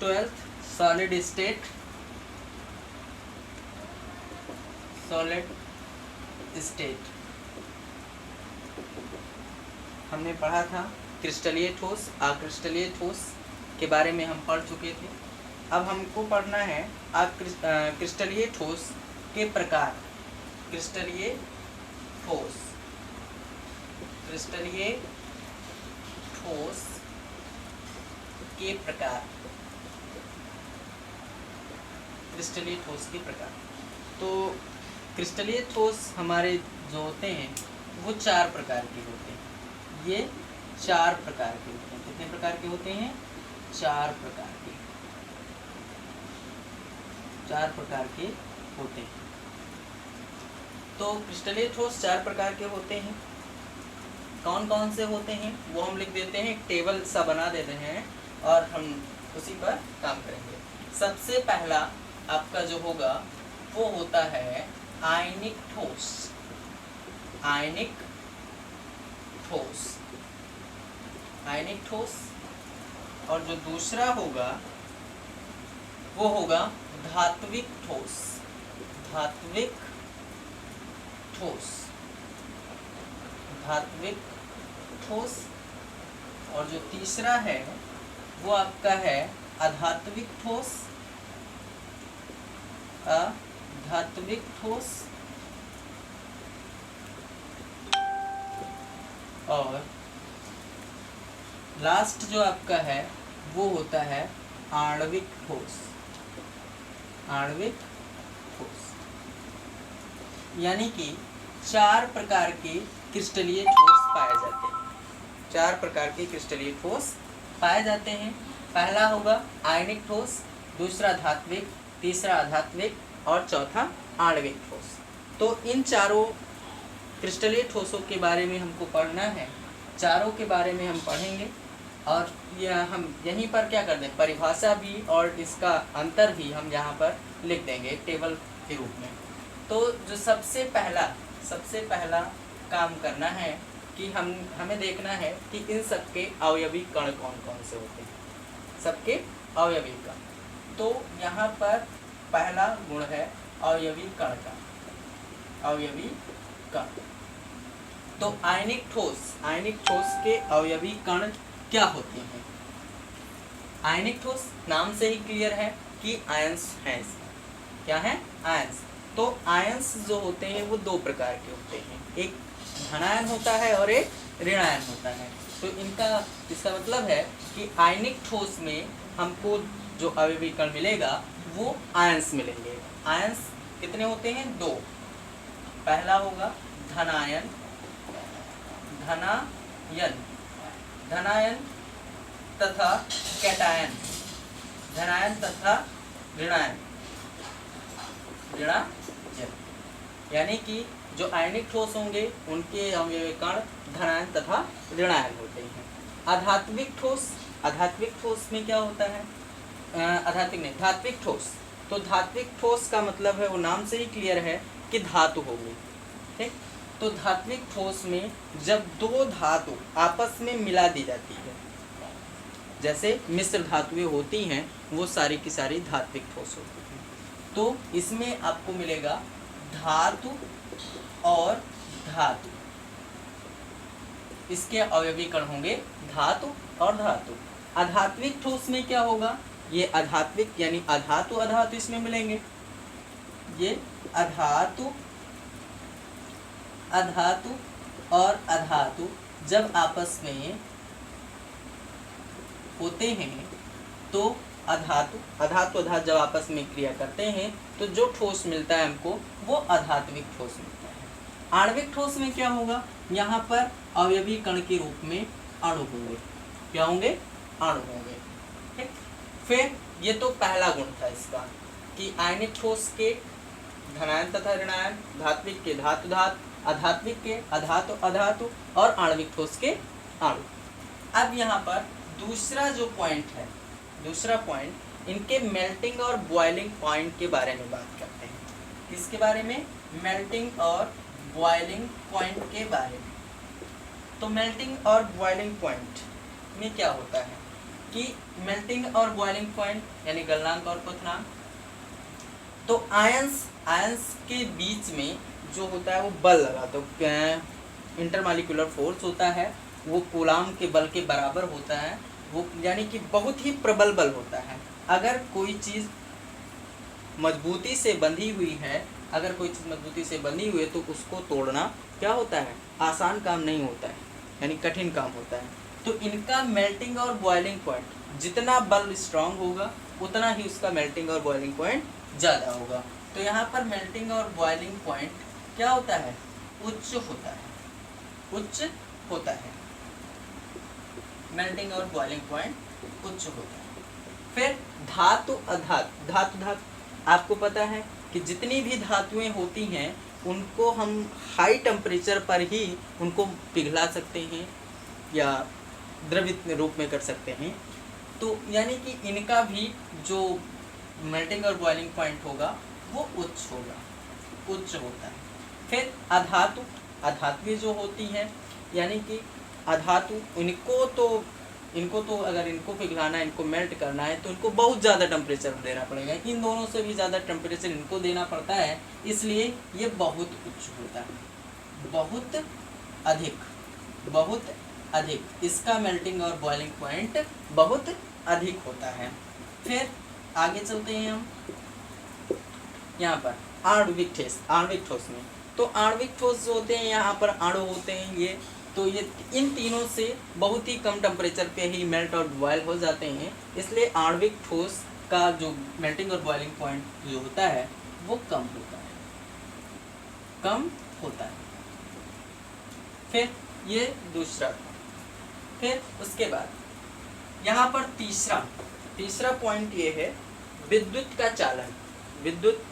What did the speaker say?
12th solid state, solid state हमने पढ़ा था। क्रिस्टलीय ठोस, अक्रिस्टलीय ठोस के बारे में हम पढ़ चुके थे। अब हमको पढ़ना है क्रिस्टलीय ठोस के प्रकार। क्रिस्टलीय ठोस, क्रिस्टलीय ठोस के प्रकार, क्रिस्टलीय ठोस के प्रकार। तो क्रिस्टलीय ठोस हमारे जो होते हैं वो 4 प्रकार के होते हैं। ये 4 प्रकार के होते हैं। कितने प्रकार के होते हैं? 4 प्रकार के, 4 प्रकार के होते हैं। तो क्रिस्टलीय ठोस 4 प्रकार के होते हैं। कौन कौन से होते हैं वो हम लिख देते हैं, एक टेबल सा बना देते हैं और हम उसी पर काम करेंगे। सबसे पहला आपका जो होगा वो होता है आयनिक ठोस, आयनिक ठोस, आयनिक ठोस। और जो दूसरा होगा वो होगा धात्विक ठोस, धात्विक ठोस, धात्विक ठोस। और जो तीसरा है वो आपका है अधात्विक ठोस, अधात्विक ठोस। और लास्ट जो आपका है वो होता है आणविक ठोस, आणविक ठोस। यानी कि 4 प्रकार के क्रिस्टलीय ठोस पाए जाते हैं, 4 प्रकार के क्रिस्टलीय ठोस पाए जाते हैं। पहला होगा आयनिक ठोस, दूसरा धात्विक, तीसरा अधात्विक और चौथा आणविक ठोस। तो इन चारों क्रिस्टलीय ठोसों के बारे में हमको पढ़ना है, चारों के बारे में हम पढ़ेंगे। और यह हम यहीं पर क्या कर दें, परिभाषा भी और इसका अंतर भी हम यहाँ पर लिख देंगे एक टेबल के रूप में। तो जो सबसे पहला काम करना है कि हमें देखना है कि इन सबके अवयवी कण कौन कौन से होते हैं, सबके अवयवी कण। तो यहाँ पर पहला गुण है अवयवी कण का, अवयवी कण। तो आयनिक ठोस के अवयवी कण क्या होते हैं? आयनिक ठोस नाम से ही क्लियर है कि आयंस हैं इसमें। क्या है? आयंस। तो आयंस जो होते हैं वो 2 प्रकार के होते हैं, एक धनायन होता है और एक ऋणायन होता है। तो इसका मतलब है कि आयनिक ठोस में हमको जो अवयवी कण मिलेगा वो आयंस मिलेंगे। आयंस कितने होते हैं? 2। पहला होगा धनायन, धनायन, धनायन तथा कैटायन, धनायन तथा ऋणायन, ऋणायन। यानी कि जो आयनिक ठोस होंगे उनके अवयवी कण धनायन तथा ऋणायन होते हैं। अधात्विक ठोस, अधात्विक ठोस में क्या होता है? अधात्विक नहीं, धात्विक ठोस। तो धात्विक ठोस का मतलब है, वो नाम से ही क्लियर है कि धातु होगी। ठीक। तो धात्विक ठोस में जब 2 धातु आपस में मिला दी जाती है, जैसे मिश्र धातुएं होती हैं, वो सारी की सारी धात्विक ठोस होती हैं। तो इसमें आपको मिलेगा धातु और धातु, इसके अवयवी कण होंगे धातु और धातु। अधात्विक ठोस में क्या होगा? ये अधात्विक यानी अधातु अधातु इसमें मिलेंगे। ये अधातु, अधातु और अधातु जब आपस में होते हैं तो अधातु अधातु जब आपस में क्रिया करते हैं तो जो ठोस मिलता है हमको वो अधात्विक ठोस मिलता है। आणविक ठोस में क्या होगा? यहाँ पर अवयवी कण के रूप में अणु होंगे। क्या होंगे? अणु होंगे। ठीक। फिर ये तो पहला गुण था इसका कि आयनिक ठोस के धनायन तथा ऋणायन, धात्विक के धातु धातु, अधात्विक के अधातु अधातु और आणविक ठोस के अणु। अब यहाँ पर दूसरा जो पॉइंट है, दूसरा पॉइंट इनके मेल्टिंग और बॉइलिंग पॉइंट के बारे में बात करते हैं। किसके बारे में? मेल्टिंग और बॉइलिंग पॉइंट के बारे में। तो मेल्टिंग और बॉइलिंग पॉइंट में क्या होता है कि मेल्टिंग और बॉइलिंग पॉइंट यानी गलनांक और क्वथनांक। तो आयंस के बीच में जो होता है वो बल लगा, तो इंटरमॉलिक्यूलर फोर्स होता है, वो कूलाम के बल के बराबर होता है, वो यानी कि बहुत ही प्रबल बल होता है। अगर कोई चीज़ मजबूती से बंधी हुई है, अगर कोई चीज़ मजबूती से बंधी हुई है तो उसको तोड़ना क्या होता है, आसान काम नहीं होता है, यानी कठिन काम होता है। तो इनका मेल्टिंग और बॉइलिंग पॉइंट, जितना बल स्ट्रांग होगा उतना ही उसका मेल्टिंग और बॉइलिंग पॉइंट ज़्यादा होगा। तो यहाँ पर मेल्टिंग और बॉइलिंग पॉइंट क्या होता है, उच्च होता है, उच्च होता है। मेल्टिंग और बॉइलिंग पॉइंट उच्च होता है। फिर धातु अधातु, धातु आपको पता है कि जितनी भी धातुएं होती हैं उनको हम हाई टेम्परेचर पर ही उनको पिघला सकते हैं या द्रवित रूप में कर सकते हैं। तो यानी कि इनका भी जो मेल्टिंग और बॉइलिंग पॉइंट होगा वो उच्च होगा, उच्च होता है। फिर अधातु, अधातुएं जो होती हैं यानी कि अधातु, इनको तो अगर इनको पिघलाना है, इनको मेल्ट करना है तो इनको बहुत ज़्यादा टेम्परेचर देना पड़ेगा, इन दोनों से भी ज़्यादा टेम्परेचर इनको देना पड़ता है, इसलिए ये बहुत उच्च होता है, बहुत अधिक, बहुत अधिक, इसका मेल्टिंग और बॉइलिंग पॉइंट बहुत अधिक होता है। फिर आगे चलते हैं हम यहाँ पर आणविक ठोस में। तो आणविक ठोस जो होते हैं, यहाँ पर अणु होते हैं ये, तो ये इन तीनों से बहुत ही कम टेम्परेचर पे ही मेल्ट और बॉयल हो जाते हैं, इसलिए आणविक ठोस का जो मेल्टिंग और बॉइलिंग पॉइंट जो होता है वो कम होता है, कम होता है। फिर ये दूसरा, फिर उसके बाद यहाँ पर तीसरा पॉइंट ये है विद्युत का चालन, विद्युत